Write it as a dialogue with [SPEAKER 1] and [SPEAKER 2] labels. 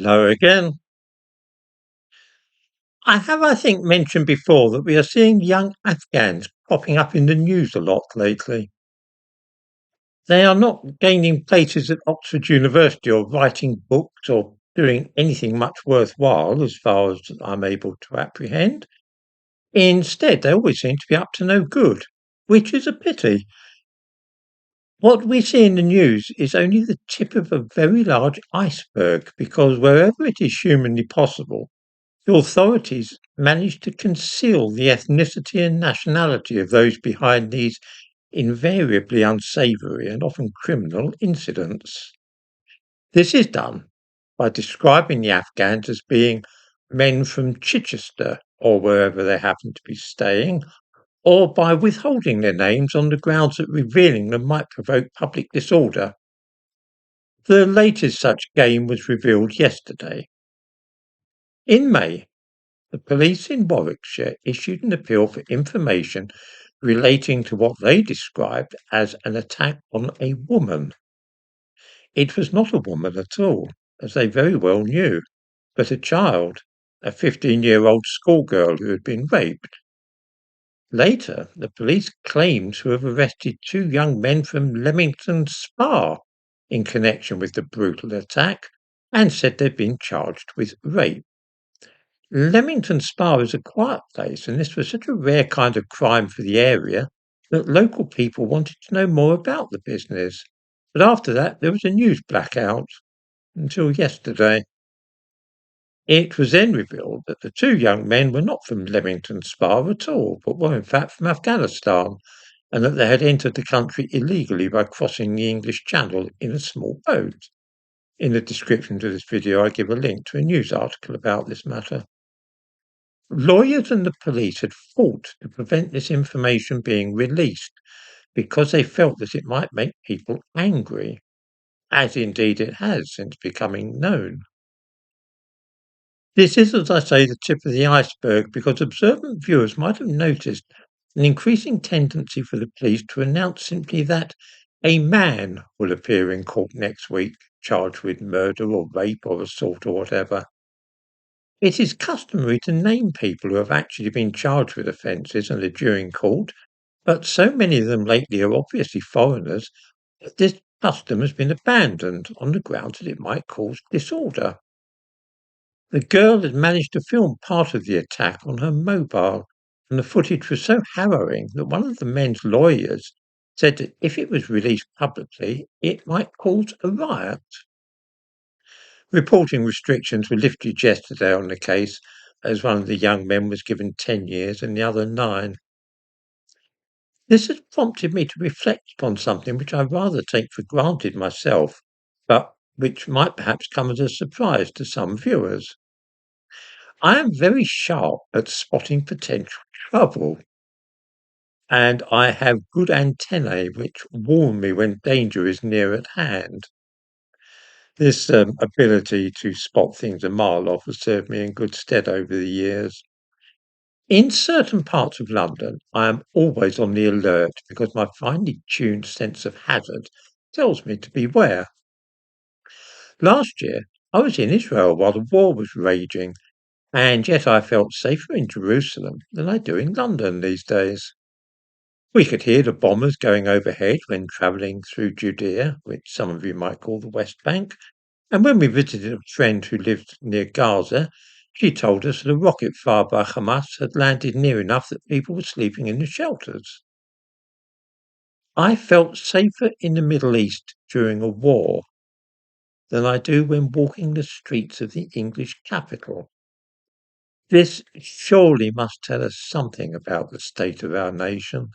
[SPEAKER 1] Hello again. I think, mentioned before that we are seeing young Afghans popping up in the news a lot lately. They are not gaining places at Oxford University or writing books or doing anything much worthwhile as far as I'm able to apprehend. Instead, they always seem to be up to no good, which is a pity. What we see in the news is only the tip of a very large iceberg because wherever it is humanly possible, the authorities managed to conceal the ethnicity and nationality of those behind these invariably unsavoury and often criminal incidents. This is done by describing the Afghans as being men from Chichester or wherever they happen to be staying, or by withholding their names on the grounds that revealing them might provoke public disorder. The latest such game was revealed yesterday. In May, the police in Warwickshire issued an appeal for information relating to what they described as an attack on a woman. It was not a woman at all, as they very well knew, but a child, a 15-year-old schoolgirl who had been raped. Later, the police claimed to have arrested two young men from Leamington Spa in connection with the brutal attack and said they'd been charged with rape. Leamington Spa is a quiet place, and this was such a rare kind of crime for the area that local people wanted to know more about the business. But after that, there was a news blackout until yesterday. It was then revealed that the two young men were not from Leamington Spa at all, but were in fact from Afghanistan, and that they had entered the country illegally by crossing the English Channel in a small boat. In the description to this video, I give a link to a news article about this matter. Lawyers and the police had fought to prevent this information being released because they felt that it might make people angry, as indeed it has since becoming known. This is, as I say, the tip of the iceberg because observant viewers might have noticed an increasing tendency for the police to announce simply that a man will appear in court next week, charged with murder or rape or assault or whatever. It is customary to name people who have actually been charged with offences and are due in court, but so many of them lately are obviously foreigners that this custom has been abandoned on the grounds that it might cause disorder. The girl had managed to film part of the attack on her mobile, and the footage was so harrowing that one of the men's lawyers said that if it was released publicly, it might cause a riot. Reporting restrictions were lifted yesterday on the case, as one of the young men was given 10 years and the other 9. This has prompted me to reflect upon something which I rather take for granted myself, but which might perhaps come as a surprise to some viewers. I am very sharp at spotting potential trouble, and I have good antennae which warn me when danger is near at hand. This ability to spot things a mile off has served me in good stead over the years. In certain parts of London, I am always on the alert because my finely tuned sense of hazard tells me to beware. Last year, I was in Israel while the war was raging, and yet I felt safer in Jerusalem than I do in London these days. We could hear the bombers going overhead when travelling through Judea, which some of you might call the West Bank, and when we visited a friend who lived near Gaza, she told us that a rocket fired by Hamas had landed near enough that people were sleeping in the shelters. I felt safer in the Middle East during a war than I do when walking the streets of the English capital. This surely must tell us something about the state of our nation.